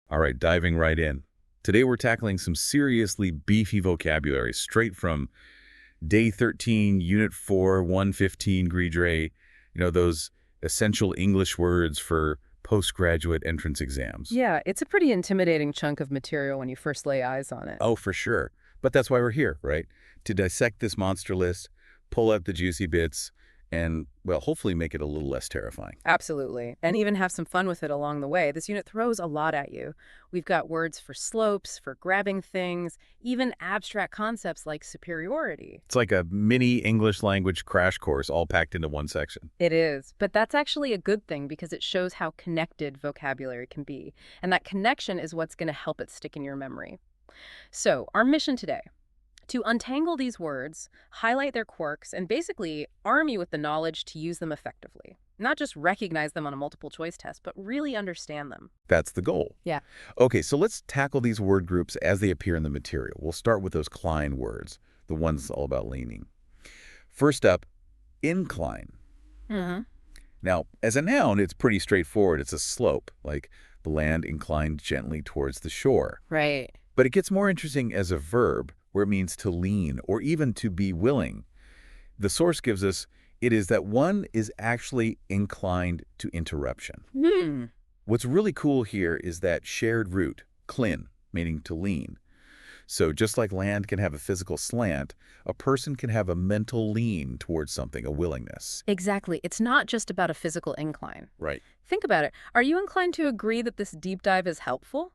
All right, diving right in. Today we're tackling some seriously beefy vocabulary straight from Day 13, Unit 4, 115 Gridre, those essential English words for postgraduate entrance exams. Yeah, it's a pretty intimidating chunk of material when you first lay eyes on it. Oh, for sure. But that's why we're here, right? To dissect this monster list, pull out the juicy bits, and, well, hopefully make it a little less terrifying. Absolutely. And even have some fun with it along the way. This unit throws a lot at you. We've got words for slopes, for grabbing things, even abstract concepts like superiority. It's like a mini English language crash course all packed into one section. It is. But that's actually a good thing because it shows how connected vocabulary can be. And that connection is what's going to help it stick in your memory. So, our mission today: to untangle these words, highlight their quirks, and basically arm you with the knowledge to use them effectively. Not just recognize them on a multiple choice test, but really understand them. That's the goal. Yeah. Okay, so let's tackle these word groups as they appear in the material. We'll start with those Klein words, the ones all about leaning. First up, incline. Now, as a noun, it's pretty straightforward. It's a slope, like the land inclined gently towards the shore. Right. But it gets more interesting as a verb, where it means to lean or even to be willing. The source gives us it is that one is actually inclined to interruption. What's really cool here is that shared root, klin, meaning to lean. So just like land can have a physical slant, a person can have a mental lean towards something, a willingness. Exactly. It's not just about a physical incline. Right. Think about it. Are you inclined to agree that this deep dive is helpful?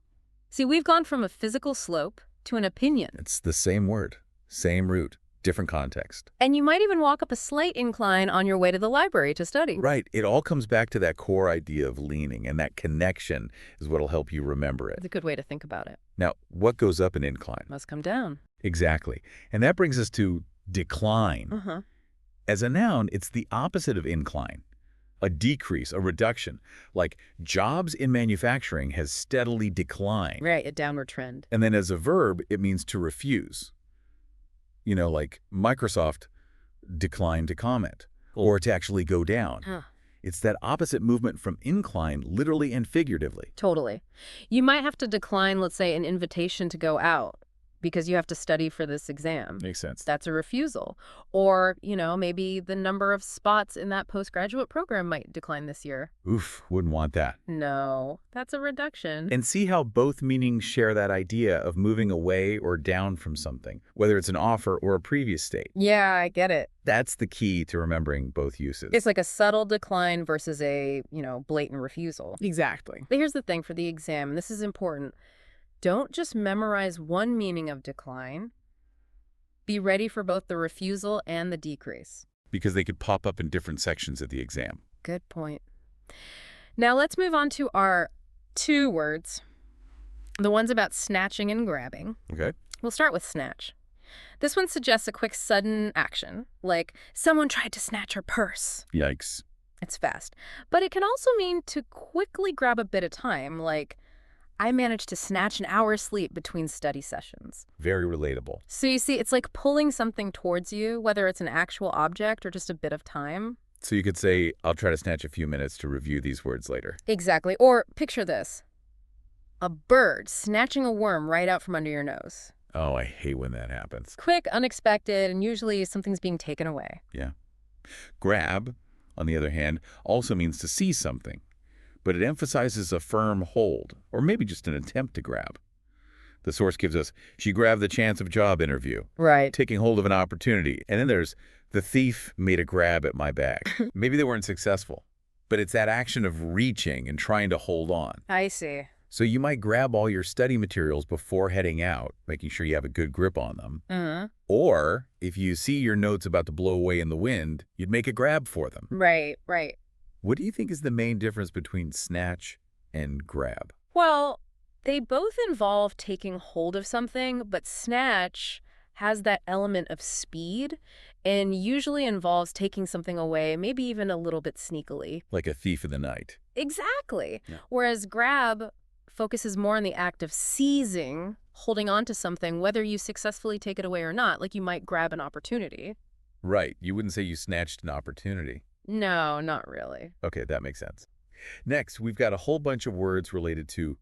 See, we've gone from a physical slope to an opinion. It's the same word, same root, different context. And you might even walk up a slight incline on your way to the library to study. Right. It all comes back to that core idea of leaning, and that connection is what will help you remember it. It's a good way to think about it. Now, what goes up in incline? Must come down. Exactly. And that brings us to decline. As a noun, it's the opposite of incline. A decrease, a reduction. Like jobs in manufacturing has steadily declined. Right, a downward trend. And then as a verb, it means to refuse. Like Microsoft declined to comment or to actually go down. It's that opposite movement from incline, literally and figuratively. Totally. You might have to decline, let's say, an invitation to go out because you have to study for this exam. Makes sense. That's a refusal. Or, maybe the number of spots in that postgraduate program might decline this year. Oof, wouldn't want that. No, that's a reduction. And see how both meanings share that idea of moving away or down from something, whether it's an offer or a previous state. Yeah, I get it. That's the key to remembering both uses. It's like a subtle decline versus a, blatant refusal. Exactly. But here's the thing for the exam, and this is important. Don't just memorize one meaning of decline. Be ready for both the refusal and the decrease. Because they could pop up in different sections of the exam. Good point. Now let's move on to our two words, the ones about snatching and grabbing. Okay. We'll start with snatch. This one suggests a quick, sudden action, like someone tried to snatch her purse. Yikes. It's fast. But it can also mean to quickly grab a bit of time, like I managed to snatch an hour's sleep between study sessions. Very relatable. So you see, it's like pulling something towards you, whether it's an actual object or just a bit of time. So you could say, I'll try to snatch a few minutes to review these words later. Exactly. Or picture this. A bird snatching a worm right out from under your nose. Oh, I hate when that happens. Quick, unexpected, and usually something's being taken away. Yeah. Grab, on the other hand, also means to seize something. But it emphasizes a firm hold, or maybe just an attempt to grab. The source gives us, she grabbed the chance of a job interview. Right. Taking hold of an opportunity. And then there's, the thief made a grab at my bag. Maybe they weren't successful, but it's that action of reaching and trying to hold on. I see. So you might grab all your study materials before heading out, making sure you have a good grip on them. Or, if you see your notes about to blow away in the wind, you'd make a grab for them. Right. What do you think is the main difference between snatch and grab? Well, they both involve taking hold of something, but snatch has that element of speed and usually involves taking something away, maybe even a little bit sneakily. Like a thief in the night. Exactly. Yeah. Whereas grab focuses more on the act of seizing, holding on to something, whether you successfully take it away or not, like you might grab an opportunity. Right. You wouldn't say you snatched an opportunity. No, not really. Okay, that makes sense. Next, we've got a whole bunch of words related to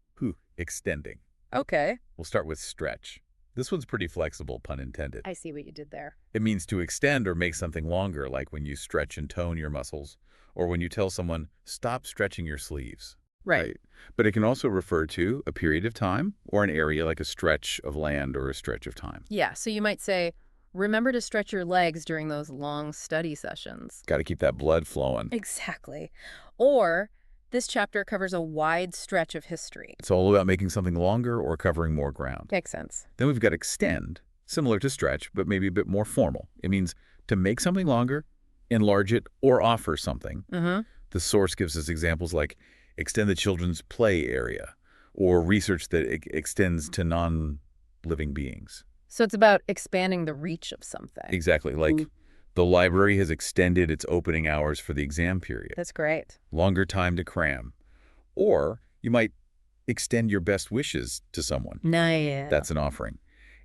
extending. Okay. We'll start with stretch. This one's pretty flexible, pun intended. I see what you did there. It means to extend or make something longer, like when you stretch and tone your muscles, or when you tell someone, stop stretching your sleeves. Right. But it can also refer to a period of time or an area like a stretch of land or a stretch of time. Yeah, so you might say, remember to stretch your legs during those long study sessions. Got to keep that blood flowing. Exactly. Or, this chapter covers a wide stretch of history. It's all about making something longer or covering more ground. Makes sense. Then we've got extend, similar to stretch, but maybe a bit more formal. It means to make something longer, enlarge it, or offer something. The source gives us examples like extend the children's play area, or research that extends to non-living beings. So it's about expanding the reach of something. Exactly. Like the library has extended its opening hours for the exam period. That's great. Longer time to cram. Or you might extend your best wishes to someone. Nice. That's an offering.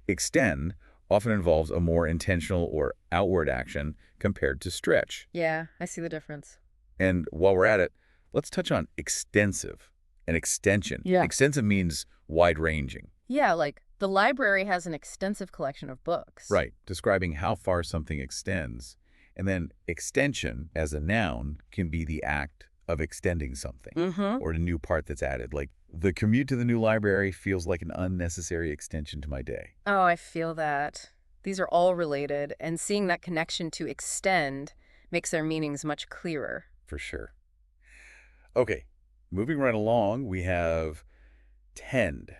Extend often involves a more intentional or outward action compared to stretch. Yeah, I see the difference. And while we're at it, let's touch on extensive and extension. Yeah. Extensive means wide-ranging. Yeah, like the library has an extensive collection of books. Right, describing how far something extends. And then extension, as a noun, can be the act of extending something or a new part that's added. Like the commute to the new library feels like an unnecessary extension to my day. Oh, I feel that. These are all related, and seeing that connection to extend makes their meanings much clearer. For sure. Okay, moving right along, we have tend.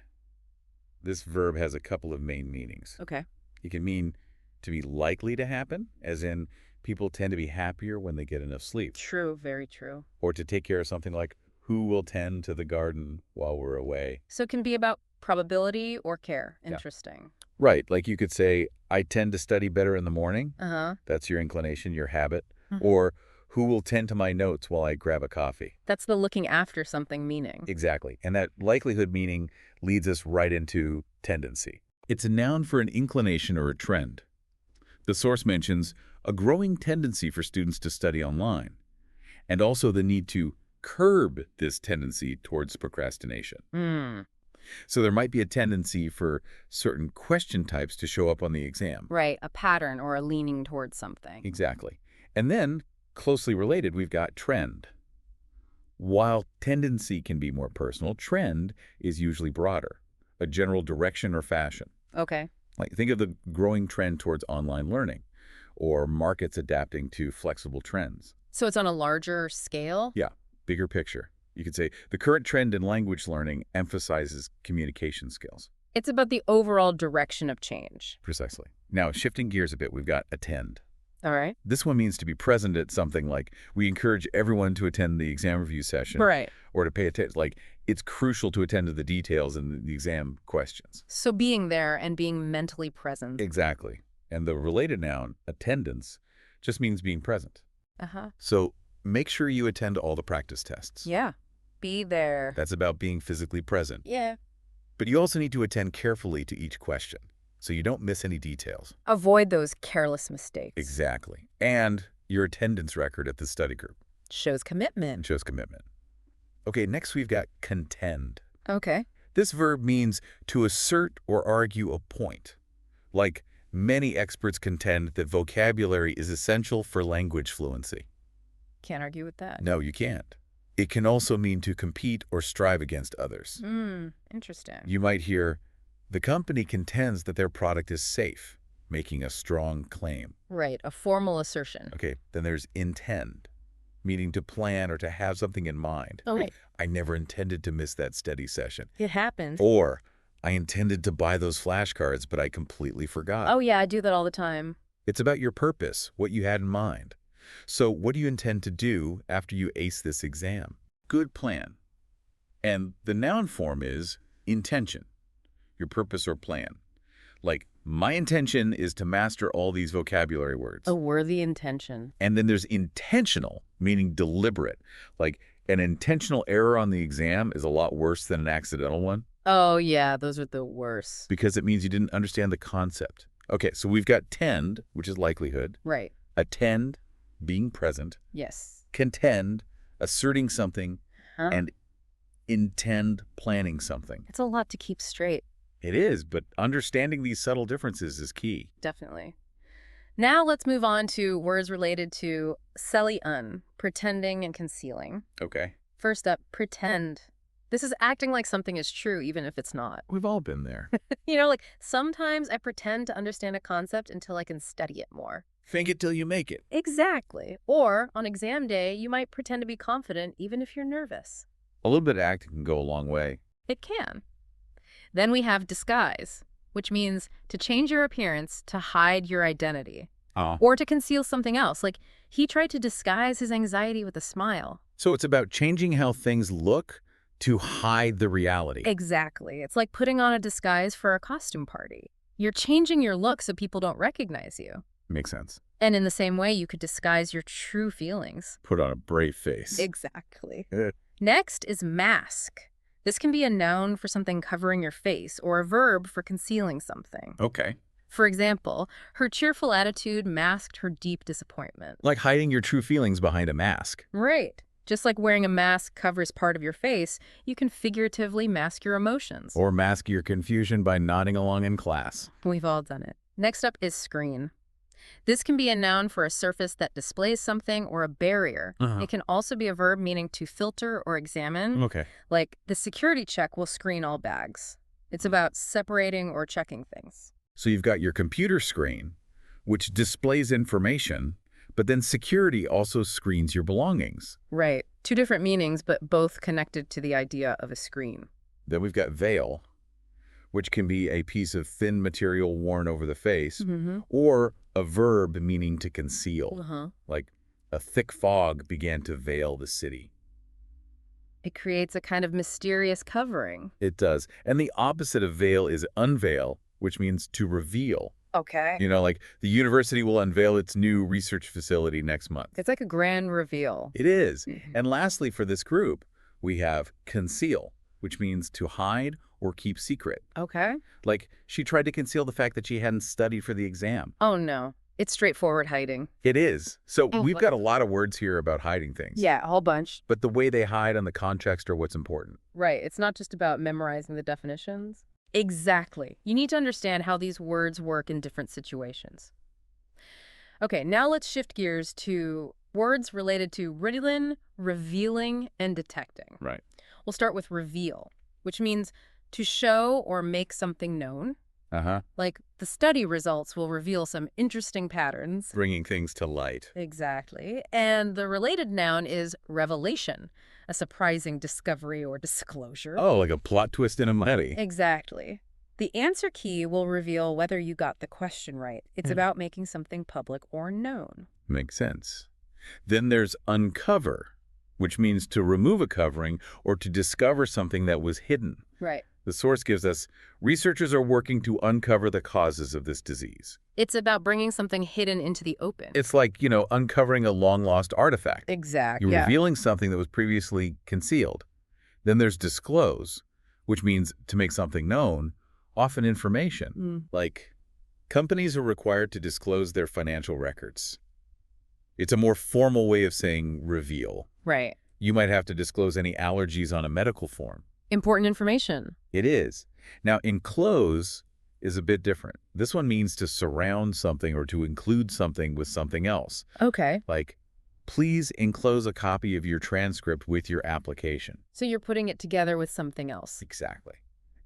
This verb has a couple of main meanings. Okay. It can mean to be likely to happen, as in people tend to be happier when they get enough sleep. True, very true. Or to take care of something like who will tend to the garden while we're away. So it can be about probability or care. Yeah. Interesting. Right, like you could say, I tend to study better in the morning. Uh-huh. That's your inclination, your habit. Or who will tend to my notes while I grab a coffee. That's the looking after something meaning. Exactly. And that likelihood meaning leads us right into tendency. It's a noun for an inclination or a trend. The source mentions a growing tendency for students to study online, and also the need to curb this tendency towards procrastination. So there might be a tendency for certain question types to show up on the exam. Right, a pattern or a leaning towards something. Exactly. And then, closely related, we've got trend. While tendency can be more personal, trend is usually broader, a general direction or fashion. Okay. Like think of the growing trend towards online learning, or markets adapting to flexible trends. So it's on a larger scale? Yeah, bigger picture. You could say the current trend in language learning emphasizes communication skills. It's about the overall direction of change. Precisely. Now, shifting gears a bit, we've got attend. All right. This one means to be present at something like we encourage everyone to attend the exam review session. Right. Or to pay attention. Like it's crucial to attend to the details in the exam questions. So being there and being mentally present. Exactly. And the related noun, attendance, just means being present. Uh-huh. So make sure you attend all the practice tests. Yeah. Be there. That's about being physically present. Yeah. But you also need to attend carefully to each question, so you don't miss any details. Avoid those careless mistakes. Exactly. And your attendance record at the study group. Shows commitment. It shows commitment. Okay, next we've got contend. Okay. This verb means to assert or argue a point. Like, many experts contend that vocabulary is essential for language fluency. Can't argue with that. No, you can't. It can also mean to compete or strive against others. Interesting. You might hear, the company contends that their product is safe, making a strong claim. Right, a formal assertion. Okay, then there's intend, meaning to plan or to have something in mind. Oh, right. I never intended to miss that study session. It happens. Or, I intended to buy those flashcards, but I completely forgot. Oh, yeah, I do that all the time. It's about your purpose, what you had in mind. So what do you intend to do after you ace this exam? Good plan. And the noun form is intention, your purpose or plan. Like, my intention is to master all these vocabulary words. A worthy intention. And then there's intentional, meaning deliberate. Like, an intentional error on the exam is a lot worse than an accidental one. Oh, yeah, those are the worst. Because it means you didn't understand the concept. Okay, so we've got tend, which is likelihood. Right. Attend, being present. Yes. Contend, asserting something. And intend planning something. It's a lot to keep straight. It is, but understanding these subtle differences is key. Definitely. Now let's move on to words related to un, pretending and concealing. Okay. First up, pretend. This is acting like something is true even if it's not. We've all been there. Like sometimes I pretend to understand a concept until I can study it more. Fake it till you make it. Exactly. Or on exam day, you might pretend to be confident even if you're nervous. A little bit of acting can go a long way. It can. Then we have disguise, which means to change your appearance to hide your identity. Or to conceal something else. Like, he tried to disguise his anxiety with a smile. So it's about changing how things look to hide the reality. Exactly. It's like putting on a disguise for a costume party. You're changing your look so people don't recognize you. Makes sense. And in the same way, you could disguise your true feelings. Put on a brave face. Exactly. Next is mask. This can be a noun for something covering your face or a verb for concealing something. Okay. For example, her cheerful attitude masked her deep disappointment. Like hiding your true feelings behind a mask. Right. Just like wearing a mask covers part of your face, you can figuratively mask your emotions. Or mask your confusion by nodding along in class. We've all done it. Next up is screen. This can be a noun for a surface that displays something or a barrier. It can also be a verb meaning to filter or examine. Okay. Like, the security check will screen all bags. It's about separating or checking things. So you've got your computer screen, which displays information, but then security also screens your belongings. Right. Two different meanings, but both connected to the idea of a screen. Then we've got veil, which can be a piece of thin material worn over the face, or a verb meaning to conceal. Like, a thick fog began to veil the city. It creates a kind of mysterious covering. It does. And the opposite of veil is unveil, which means to reveal. Okay. Like the university will unveil its new research facility next month. It's like a grand reveal. It is. And lastly, for this group, we have conceal, which means to hide or keep secret. Okay. Like, she tried to conceal the fact that she hadn't studied for the exam. Oh, no. It's straightforward hiding. It is. So we've got a lot of words here about hiding things. Yeah, a whole bunch. But the way they hide and the context are what's important. Right. It's not just about memorizing the definitions. Exactly. You need to understand how these words work in different situations. Okay, now let's shift gears to words related to revealing, and detecting. Right. We'll start with reveal, which means to show or make something known. Like, the study results will reveal some interesting patterns. Bringing things to light. Exactly. And the related noun is revelation, a surprising discovery or disclosure. Oh, like a plot twist in a movie. Exactly. The answer key will reveal whether you got the question right. It's about making something public or known. Makes sense. Then there's uncover, which means to remove a covering or to discover something that was hidden. Right. The source gives us, researchers are working to uncover the causes of this disease. It's about bringing something hidden into the open. It's like, uncovering a long-lost artifact. Exactly. You're revealing something that was previously concealed. Then there's disclose, which means to make something known, often information. Like, companies are required to disclose their financial records. It's a more formal way of saying reveal. Right. You might have to disclose any allergies on a medical form. Important information. It is. Now, enclose is a bit different. This one means to surround something or to include something with something else. Okay. Like, please enclose a copy of your transcript with your application. So you're putting it together with something else. Exactly.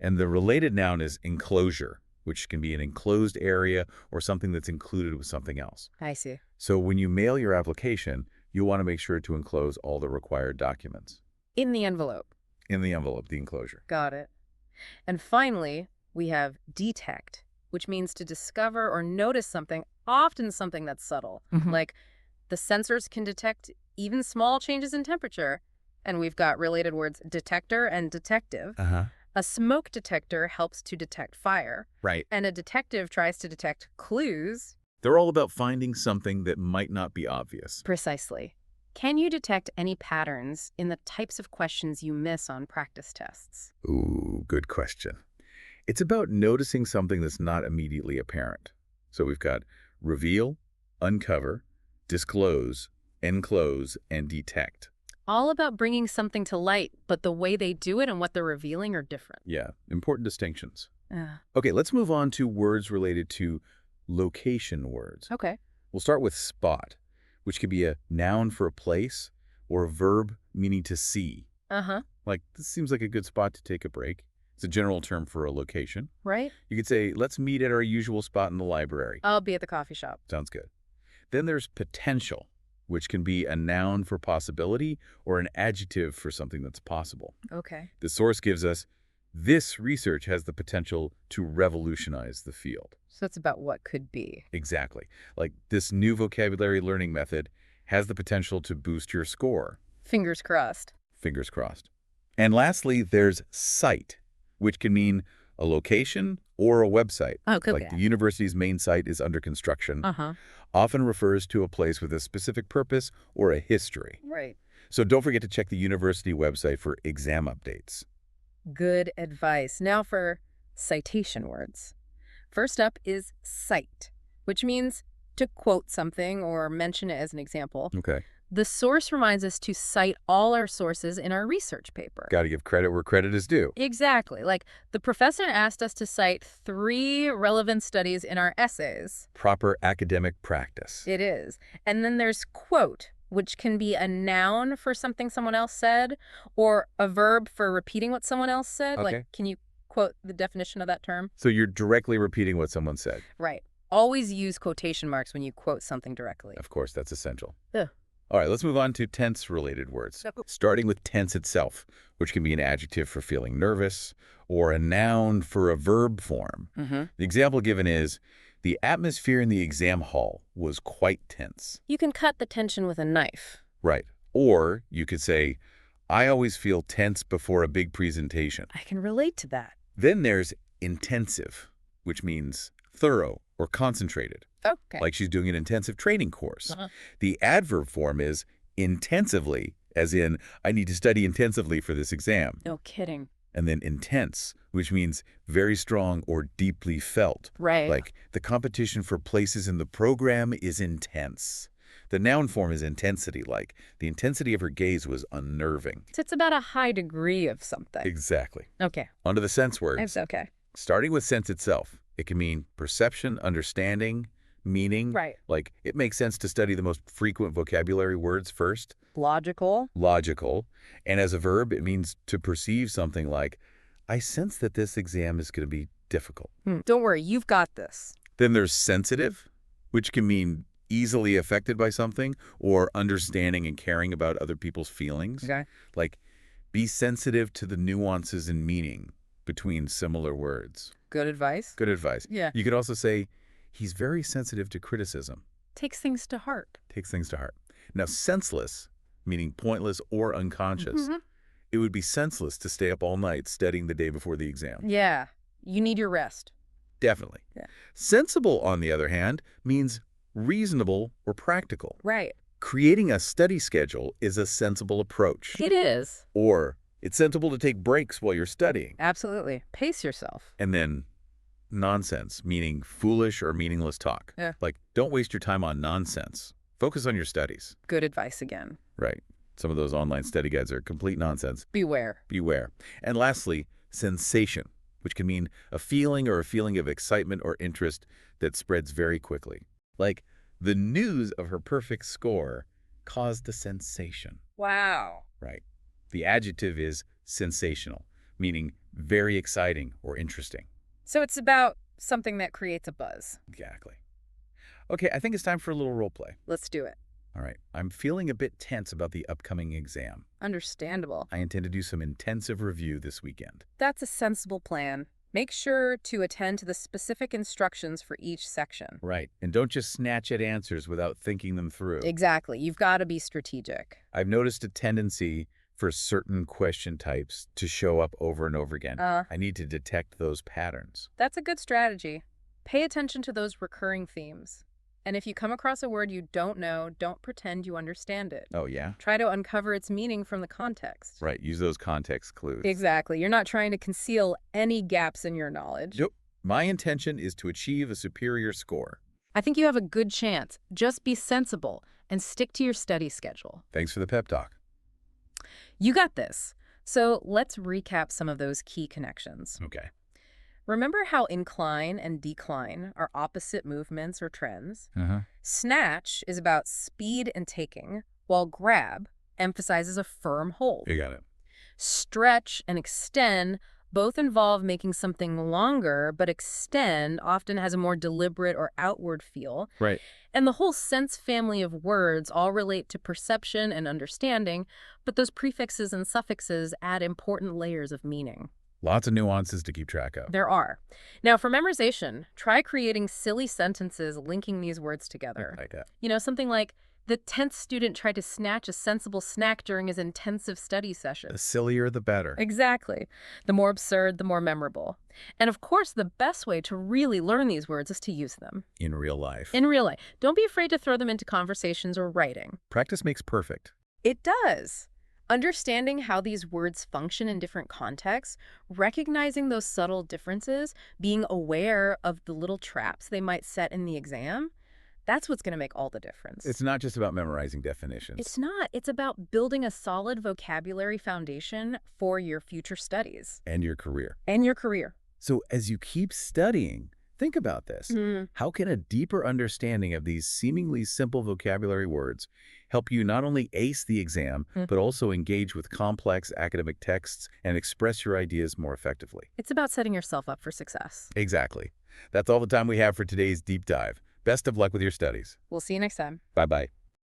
And the related noun is enclosure, which can be an enclosed area or something that's included with something else. I see. So when you mail your application, you want to make sure to enclose all the required documents. In the envelope. In the envelope, the enclosure. Got it. And finally, we have detect, which means to discover or notice something, often something that's subtle. Like, the sensors can detect even small changes in temperature. And we've got related words detector and detective. A smoke detector helps to detect fire. Right. And a detective tries to detect clues. They're all about finding something that might not be obvious. Precisely. Can you detect any patterns in the types of questions you miss on practice tests? Ooh, good question. It's about noticing something that's not immediately apparent. So we've got reveal, uncover, disclose, enclose, and detect. all about bringing something to light, but the way they do it and what they're revealing are different. Yeah, important distinctions. Uh, Okay, let's move on to words related to location words. okay. We'll start with spot, which could be a noun for a place or a verb meaning to see. Uh-huh. Like, this seems like a good spot to take a break. It's a general term for a location. Right? You could say, let's meet at our usual spot in the library. I'll be at the coffee shop. Sounds good. Then there's potential, which can be a noun for possibility or an adjective for something that's possible. Okay. The source gives us, this research has the potential to revolutionize the field. So it's about what could be. Exactly. Like, this new vocabulary learning method has the potential to boost your score. Fingers crossed. Fingers crossed. And lastly, there's cite, which can mean a location or a website. Oh, good. Like the university's main site is under construction. Uh-huh. Often refers to a place with a specific purpose or a history. Right. So don't forget to check the university website for exam updates. Good advice. Now for citation words. First up is cite, which means to quote something or mention it as an example. Okay. The source reminds us to cite all our sources in our research paper. Got to give credit where credit is due. Exactly. Like, the professor asked us to cite 3 relevant studies in our essays. Proper academic practice. It is. And then there's quote, which can be a noun for something someone else said, or a verb for repeating what someone else said. Okay. Like, can you quote the definition of that term? So you're directly repeating what someone said. Right. Always use quotation marks when you quote something directly. Of course, that's essential. Ugh. All right, let's move on to tense-related words, starting with tense itself, which can be an adjective for feeling nervous or a noun for a verb form. Mm-hmm. The example given is, the atmosphere in the exam hall was quite tense. You can cut the tension with a knife. Right. Or you could say, I always feel tense before a big presentation. I can relate to that. Then there's intensive, which means thorough or concentrated. Okay. Like she's doing an intensive training course. Uh-huh. The adverb form is intensively, as in, I need to study intensively for this exam. No kidding. And then intense, which means very strong or deeply felt. Right. Like, the competition for places in the program is intense. The noun form is intensity, like, the intensity of her gaze was unnerving. So it's about a high degree of something. Exactly. Okay. On to the sense words. It's okay. Starting with sense itself, it can mean perception, understanding, meaning. Right. Like, it makes sense to study the most frequent vocabulary words first. Logical. Logical. And as a verb, it means to perceive something like, I sense that this exam is going to be difficult. Don't worry, you've got this. Then there's sensitive, which can mean easily affected by something or understanding and caring about other people's feelings. Okay. Like, be sensitive to the nuances and meaning between similar words. Good advice. Good advice. Yeah. You could also say, he's very sensitive to criticism. Takes things to heart. Takes things to heart. Now, senseless, meaning pointless or unconscious. Mm-hmm. It would be senseless to stay up all night studying the day before the exam. Yeah. You need your rest. Definitely. Yeah. Sensible, on the other hand, means reasonable or practical. Right. Creating a study schedule is a sensible approach. It is. Or it's sensible to take breaks while you're studying. Absolutely. Pace yourself. And then nonsense, meaning foolish or meaningless talk. Yeah. Like, don't waste your time on nonsense. Focus on your studies. Good advice again. Right. Some of those online study guides are complete nonsense. Beware. Beware. And lastly, sensation, which can mean a feeling or a feeling of excitement or interest that spreads very quickly. Like, the news of her perfect score caused a sensation. Wow. Right. The adjective is sensational, meaning very exciting or interesting. So it's about something that creates a buzz. Exactly. Okay, I think it's time for a little role play. Let's do it. All right. I'm feeling a bit tense about the upcoming exam. Understandable. I intend to do some intensive review this weekend. That's a sensible plan. Make sure to attend to the specific instructions for each section. Right. And don't just snatch at answers without thinking them through. Exactly. You've got to be strategic. I've noticed a tendency for certain question types to show up over and over again. I need to detect those patterns. That's a good strategy. Pay attention to those recurring themes. And if you come across a word you don't know, don't pretend you understand it. Oh, yeah? Try to uncover its meaning from the context. Right. Use those context clues. Exactly. You're not trying to conceal any gaps in your knowledge. Nope. My intention is to achieve a superior score. I think you have a good chance. Just be sensible and stick to your study schedule. Thanks for the pep talk. You got this. So let's recap some of those key connections. Okay. Remember how incline and decline are opposite movements or trends? Snatch is about speed and taking, while grab emphasizes a firm hold. You got it. Stretch and extend both involve making something longer, but extend often has a more deliberate or outward feel. Right. And the whole sense family of words all relate to perception and understanding, but those prefixes and suffixes add important layers of meaning. Lots of nuances to keep track of. There are. Now, for memorization, try creating silly sentences linking these words together. Like that. You know, something like, the 10th student tried to snatch a sensible snack during his intensive study session. The sillier, the better. Exactly. The more absurd, the more memorable. And of course, the best way to really learn these words is to use them. In real life. In real life. Don't be afraid to throw them into conversations or writing. Practice makes perfect. It does. Understanding how these words function in different contexts, recognizing those subtle differences, being aware of the little traps they might set in the exam, that's what's going to make all the difference. It's not just about memorizing definitions. It's not. It's about building a solid vocabulary foundation for your future studies. And your career. And your career. So as you keep studying, think about this. How can a deeper understanding of these seemingly simple vocabulary words help you not only ace the exam, but also engage with complex academic texts and express your ideas more effectively? It's about setting yourself up for success. Exactly. That's all the time we have for today's deep dive. Best of luck with your studies. We'll see you next time. Bye-bye.